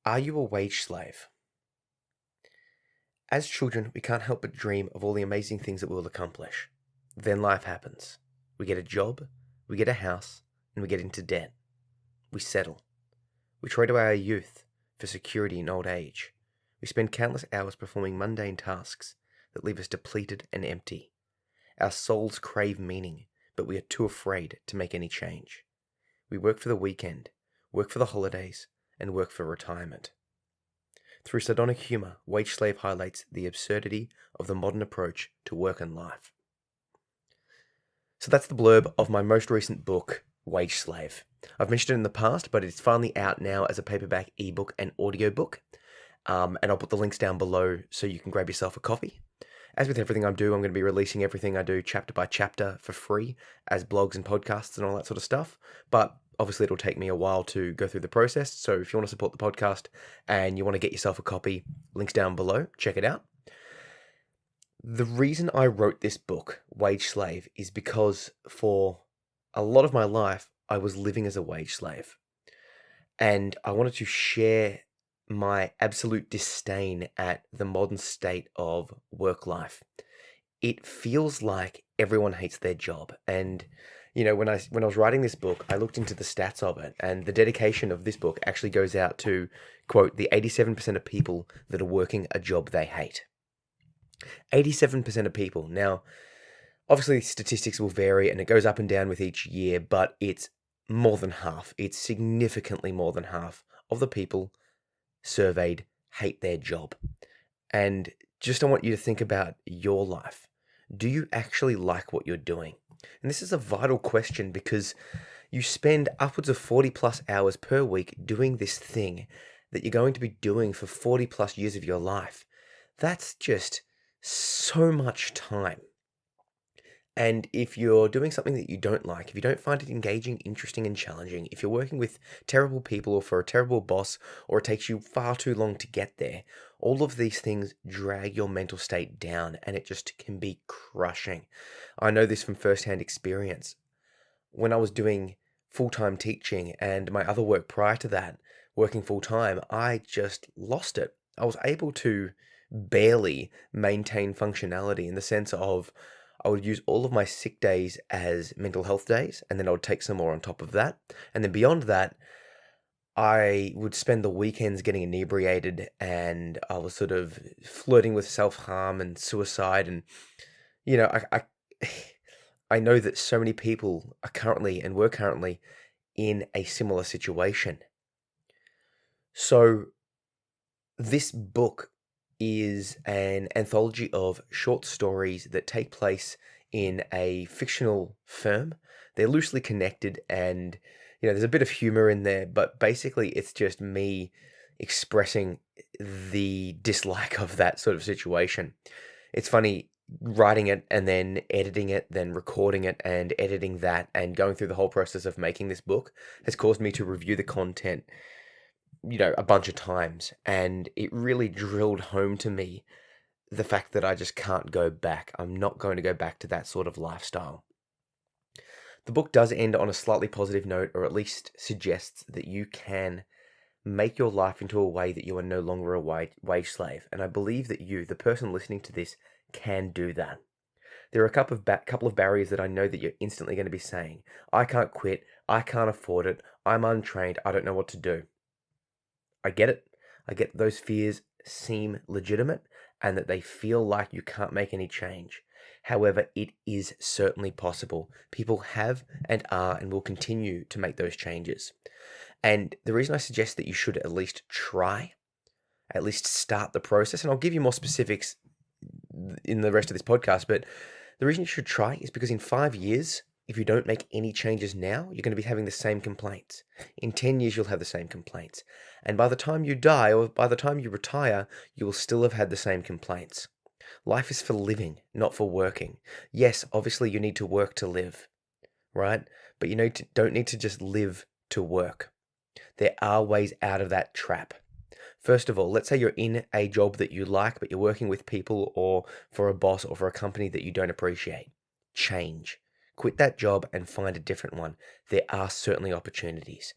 Are you a wage slave? As children, we can't help but dream of all the amazing things that we will accomplish. Then life happens. We get a job, we get a house, and we get into debt. We settle. We trade away our youth for security in old age. We spend countless hours performing mundane tasks that leave us depleted and empty. Our souls crave meaning, but we are too afraid to make any change. We work for the weekend, work for the holidays, and work for retirement. Through sardonic humor, Wage Slave highlights the absurdity of the modern approach to work and life. So that's the blurb of my most recent book, Wage Slave. I've mentioned it in the past, but it's finally out now as a paperback, ebook, and audiobook. And I'll put the links down below so you can grab yourself a copy. As with everything I do, I'm going to be releasing everything I do chapter by chapter for free as blogs and podcasts and all that sort of stuff. But obviously, it'll take me a while to go through the process. So if you want to support the podcast and you want to get yourself a copy, links down below. Check it out. The reason I wrote this book, Wage Slave, is because for a lot of my life, I was living as a wage slave. And I wanted to share my absolute disdain at the modern state of work life. It feels like everyone hates their job. And when I was writing this book, I looked into the stats of it, and the dedication of this book actually goes out to, quote, the 87% of people that are working a job they hate. 87% of people. Now, obviously statistics will vary and it goes up and down with each year, but it's more than half. It's significantly more than half of the people surveyed hate their job. And just I want you to think about your life. Do you actually like what you're doing? And this is a vital question because you spend upwards of 40 plus hours per week doing this thing that you're going to be doing for 40 plus years of your life. That's just so much time. And if you're doing something that you don't like, if you don't find it engaging, interesting, and challenging, if you're working with terrible people or for a terrible boss, or it takes you far too long to get there, all of these things drag your mental state down and it just can be crushing. I know this from firsthand experience. When I was doing full-time teaching and my other work prior to that, working full-time, I just lost it. I was able to barely maintain functionality in the sense of I would use all of my sick days as mental health days, and then I would take some more on top of that. And then beyond that, I would spend the weekends getting inebriated, and I was sort of flirting with self-harm and suicide. And, I I know that so many people are currently and were currently in a similar situation. So this book is an anthology of short stories that take place in a fictional firm. They're loosely connected and, there's a bit of humor in there, but basically it's just me expressing the dislike of that sort of situation. It's funny writing it and then editing it, then recording it and editing that and going through the whole process of making this book has caused me to review the content a bunch of times, and it really drilled home to me the fact that I just can't go back. I'm not going to go back to that sort of lifestyle. The book does end on a slightly positive note, or at least suggests that you can make your life into a way that you are no longer a wage slave. And I believe that you, the person listening to this, can do that. There are a couple of barriers that I know that you're instantly going to be saying. I can't quit. I can't afford it. I'm untrained. I don't know what to do. I get it. I get those fears seem legitimate and that they feel like you can't make any change. However, it is certainly possible. People have and are and will continue to make those changes. And the reason I suggest that you should at least try, at least start the process, and I'll give you more specifics in the rest of this podcast, but the reason you should try is because in 5 years, if you don't make any changes now, you're going to be having the same complaints. In 10 years, you'll have the same complaints. And by the time you die or by the time you retire, you will still have had the same complaints. Life is for living, not for working. Yes, obviously you need to work to live, right? But you don't need to just live to work. There are ways out of that trap. First of all, let's say you're in a job that you like, but you're working with people or for a boss or for a company that you don't appreciate. Change. Quit that job and find a different one. There are certainly opportunities.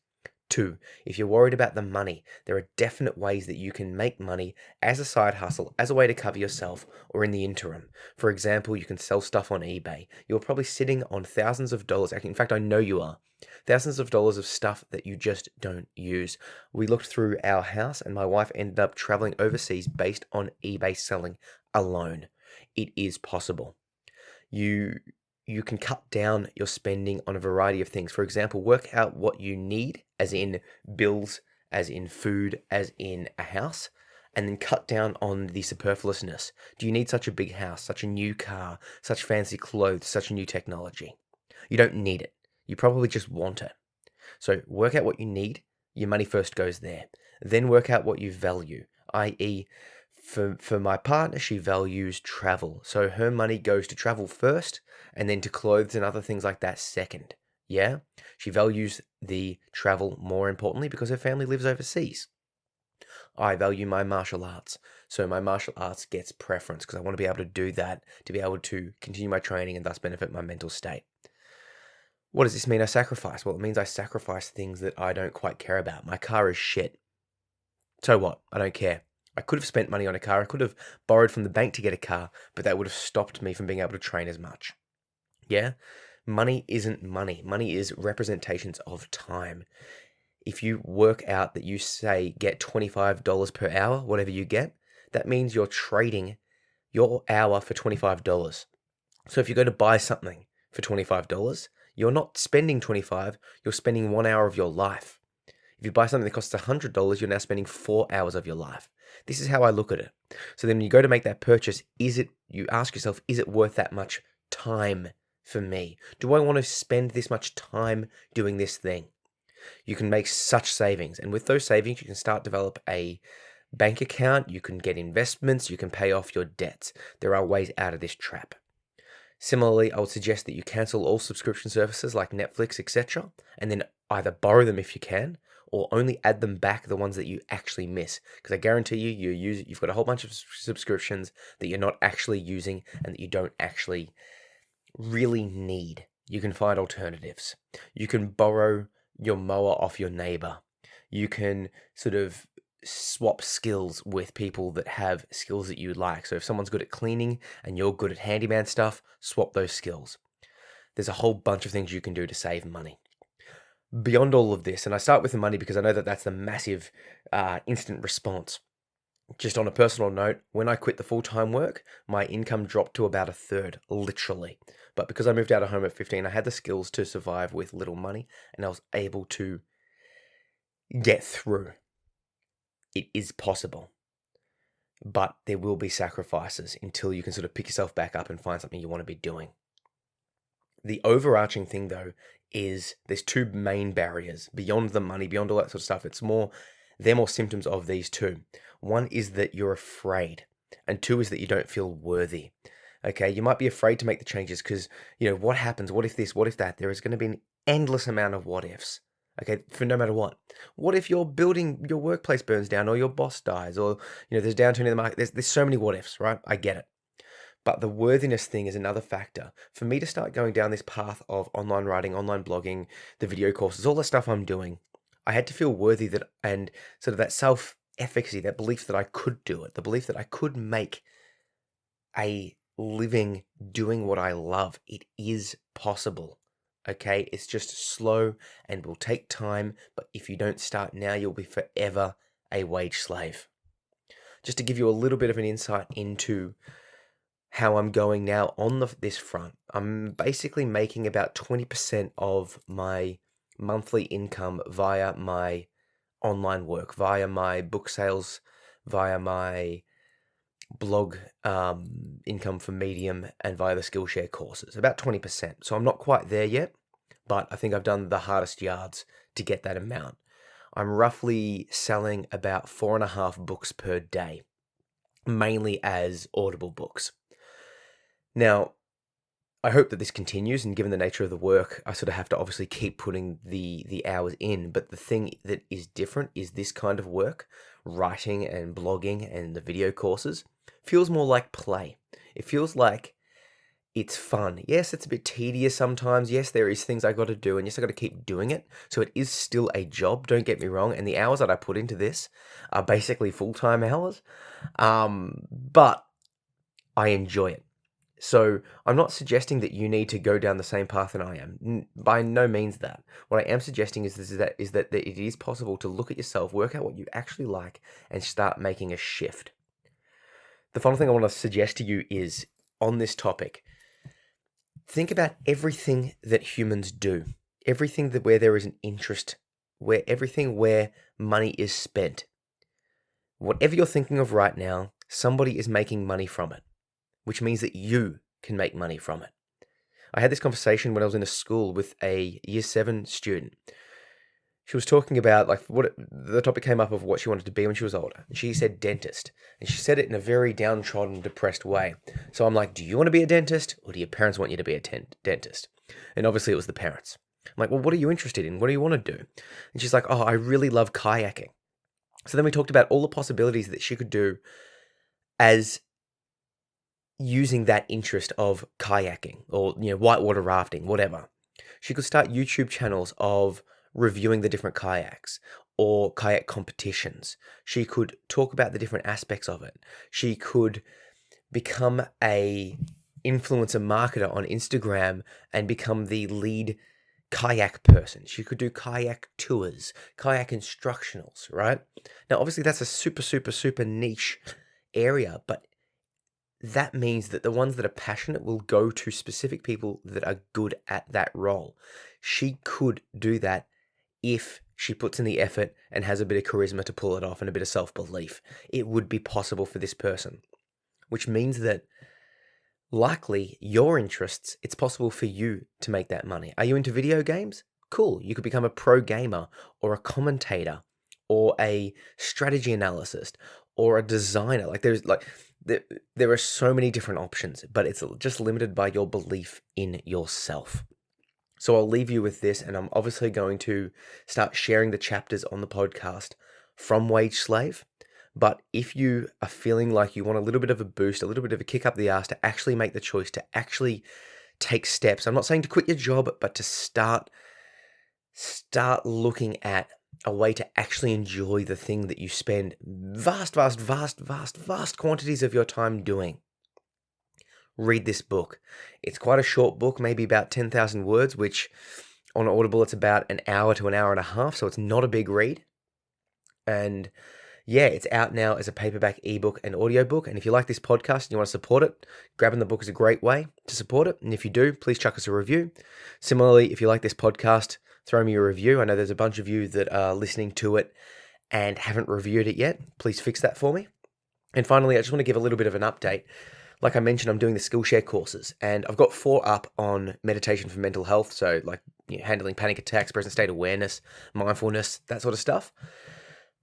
Two, if you're worried about the money, there are definite ways that you can make money as a side hustle, as a way to cover yourself, or in the interim. For example, you can sell stuff on eBay. You're probably sitting on thousands of dollars. In fact, I know you are. Thousands of dollars of stuff that you just don't use. We looked through our house, and my wife ended up traveling overseas based on eBay selling alone. It is possible. You can cut down your spending on a variety of things. For example, work out what you need, as in bills, as in food, as in a house, and then cut down on the superfluousness. Do you need such a big house, such a new car, such fancy clothes, such a new technology? You don't need it. You probably just want it. So work out what you need. Your money first goes there. Then work out what you value, i.e., for my partner, she values travel. So her money goes to travel first, and then to clothes and other things like that second. Yeah? She values the travel more importantly because her family lives overseas. I value my martial arts. So my martial arts gets preference because I want to be able to do that, to be able to continue my training and thus benefit my mental state. What does this mean I sacrifice? Well, it means I sacrifice things that I don't quite care about. My car is shit. So what? I don't care. I could have spent money on a car. I could have borrowed from the bank to get a car, but that would have stopped me from being able to train as much. Yeah? Money isn't money. Money is representations of time. If you work out that you say get $25 per hour, whatever you get, that means you're trading your hour for $25. So if you go to buy something for $25, you're not spending $25, you're spending 1 hour of your life. If you buy something that costs $100, you're now spending 4 hours of your life. This is how I look at it. So then when you go to make that purchase, you ask yourself, is it worth that much time for me? Do I want to spend this much time doing this thing? You can make such savings. And with those savings, you can start develop a bank account. You can get investments. You can pay off your debts. There are ways out of this trap. Similarly, I would suggest that you cancel all subscription services like Netflix, etc., and then either borrow them if you can, or only add them back the ones that you actually miss. Because I guarantee you've got a whole bunch of subscriptions that you're not actually using and that you don't actually really need. You can find alternatives. You can borrow your mower off your neighbor. You can sort of swap skills with people that have skills that you like. So if someone's good at cleaning and you're good at handyman stuff, swap those skills. There's a whole bunch of things you can do to save money. Beyond all of this, and I start with the money because I know that that's the massive instant response. Just on a personal note, when I quit the full-time work, my income dropped to about a third, literally. But because I moved out of home at 15, I had the skills to survive with little money, and I was able to get through. It is possible. But there will be sacrifices until you can sort of pick yourself back up and find something you want to be doing. The overarching thing, though, is there's two main barriers beyond the money, beyond all that sort of stuff. They're more symptoms of these two. One is that you're afraid, and two is that you don't feel worthy. Okay, you might be afraid to make the changes because, what happens? What if this? What if that? There is going to be an endless amount of what ifs. Okay, for no matter what. What if your workplace burns down, or your boss dies, or there's downturn in the market? There's so many what ifs, right? I get it. But the worthiness thing is another factor. For me to start going down this path of online writing, online blogging, the video courses, all the stuff I'm doing, I had to feel worthy and sort of that self-efficacy, that belief that I could do it, the belief that I could make a living doing what I love. It is possible. Okay, it's just slow and will take time, but if you don't start now, you'll be forever a wage slave. Just to give you a little bit of an insight into how I'm going now on this front, I'm basically making about 20% of my monthly income via my online work, via my book sales, via my blog income for Medium, and via the Skillshare courses, about 20%. So I'm not quite there yet, but I think I've done the hardest yards to get that amount. I'm roughly selling about 4.5 books per day, mainly as Audible books. Now, I hope that this continues, and given the nature of the work, I sort of have to obviously keep putting the hours in. But the thing that is different is this kind of work, writing and blogging and the video courses, feels more like play. It feels like It's fun. Yes, it's a bit tedious sometimes. Yes, there is things I got to do, and yes, I got to keep doing it. So it is still a job. Don't get me wrong. And the hours that I put into this are basically full-time hours. But I enjoy it. So I'm not suggesting that you need to go down the same path that I am. By no means that. What I am suggesting is that it is possible to look at yourself, work out what you actually like, and start making a shift. The final thing I want to suggest to you is on this topic. Think about everything that humans do, everything that where there is an interest, where money is spent. Whatever you're thinking of right now, somebody is making money from it, which means that you can make money from it. I had this conversation when I was in a school with a year 7 student. She was talking about the topic came up of what she wanted to be when she was older. And she said dentist. And she said it in a very downtrodden, depressed way. So I'm like, do you want to be a dentist or do your parents want you to be a dentist? And obviously it was the parents. I'm like, well, what are you interested in? What do you want to do? And she's like, oh, I really love kayaking. So then we talked about all the possibilities that she could do as using that interest of kayaking or, whitewater rafting, whatever. She could start YouTube channels of reviewing the different kayaks or kayak competitions. She could talk about the different aspects of it. She could become a influencer marketer on Instagram and become the lead kayak person. She could do kayak tours, kayak instructionals, right? Now, obviously that's a super, super, super niche area, but that means that the ones that are passionate will go to specific people that are good at that role. She could do that if she puts in the effort and has a bit of charisma to pull it off and a bit of self-belief. It would be possible for this person, which means that likely your interests, it's possible for you to make that money. Are you into video games? Cool. You could become a pro gamer or a commentator or a strategy analyst or a designer. There are so many different options, but it's just limited by your belief in yourself. So I'll leave you with this, and I'm obviously going to start sharing the chapters on the podcast from Wage Slave. But if you are feeling like you want a little bit of a boost, a little bit of a kick up the ass to actually make the choice, to actually take steps, I'm not saying to quit your job, but to start looking at a way to actually enjoy the thing that you spend vast quantities of your time doing. Read this book. It's quite a short book, maybe about 10,000 words, which on Audible it's about an hour to an hour and a half, so it's not a big read. And yeah, it's out now as a paperback, ebook, and audiobook. And if you like this podcast and you want to support it, grabbing the book is a great way to support it. And if you do, please chuck us a review. Similarly, if you like this podcast, throw me a review. I know there's a bunch of you that are listening to it and haven't reviewed it yet. Please fix that for me. And finally, I just want to give a little bit of an update. Like I mentioned, I'm doing the Skillshare courses, and I've got 4 up on meditation for mental health. So handling panic attacks, present state awareness, mindfulness, that sort of stuff.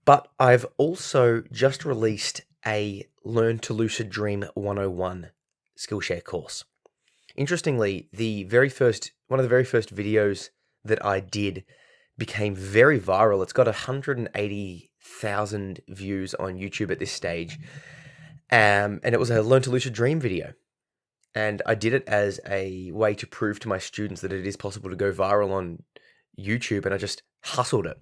But I've also just released a Learn to Lucid Dream 101 Skillshare course. Interestingly, one of the very first videos that I did became very viral. It's got 180,000 views on YouTube at this stage. And it was a Learn to Lucid Dream video. And I did it as a way to prove to my students that it is possible to go viral on YouTube, and I just hustled it.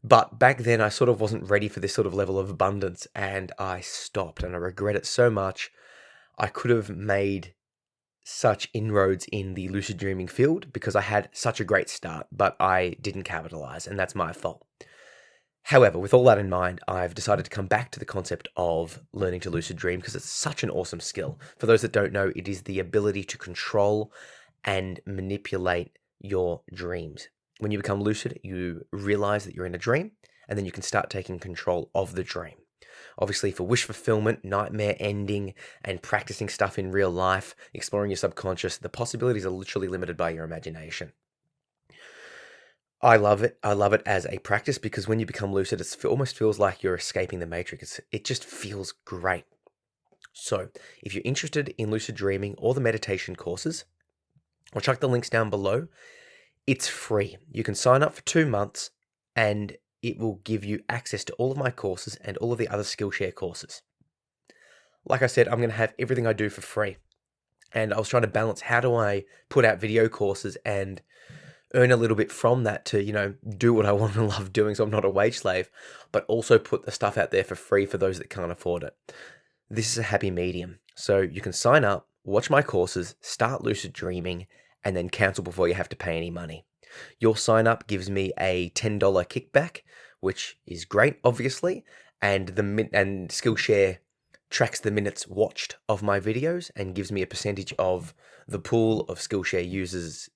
But back then, I sort of wasn't ready for this sort of level of abundance, and I stopped, and I regret it so much. I could have made such inroads in the lucid dreaming field because I had such a great start, but I didn't capitalize, and that's my fault. However, with all that in mind, I've decided to come back to the concept of learning to lucid dream because it's such an awesome skill. For those that don't know, it is the ability to control and manipulate your dreams. When you become lucid, you realize that you're in a dream, and then you can start taking control of the dream. Obviously, for wish fulfillment, nightmare ending, and practicing stuff in real life, exploring your subconscious, the possibilities are literally limited by your imagination. I love it. I love it as a practice because when you become lucid, it almost feels like you're escaping the matrix. It just feels great. So if you're interested in lucid dreaming or the meditation courses, I'll chuck the links down below. It's free. You can sign up for 2 months and it will give you access to all of my courses and all of the other Skillshare courses. Like I said, I'm going to have everything I do for free. And I was trying to balance, how do I put out video courses and earn a little bit from that to, do what I want and love doing so I'm not a wage slave, but also put the stuff out there for free for those that can't afford it. This is a happy medium. So you can sign up, watch my courses, start lucid dreaming, and then cancel before you have to pay any money. Your sign up gives me a $10 kickback, which is great, obviously, and Skillshare tracks the minutes watched of my videos and gives me a percentage of the pool of Skillshare users'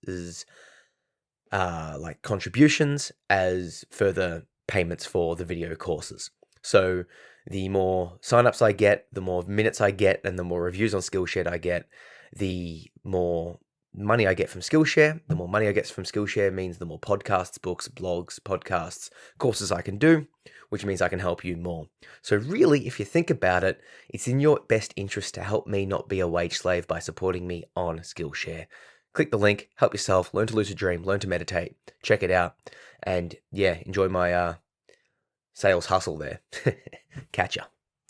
like contributions as further payments for the video courses. So the more signups I get, the more minutes I get, and the more reviews on Skillshare I get, the more money I get from Skillshare. The more money I get from Skillshare means the more podcasts, books, blogs, podcasts, courses I can do, which means I can help you more. So really, if you think about it, it's in your best interest to help me not be a wage slave by supporting me on Skillshare. Click the link, help yourself, learn to lucid dream, learn to meditate, check it out, and yeah, enjoy my sales hustle there. Catch ya.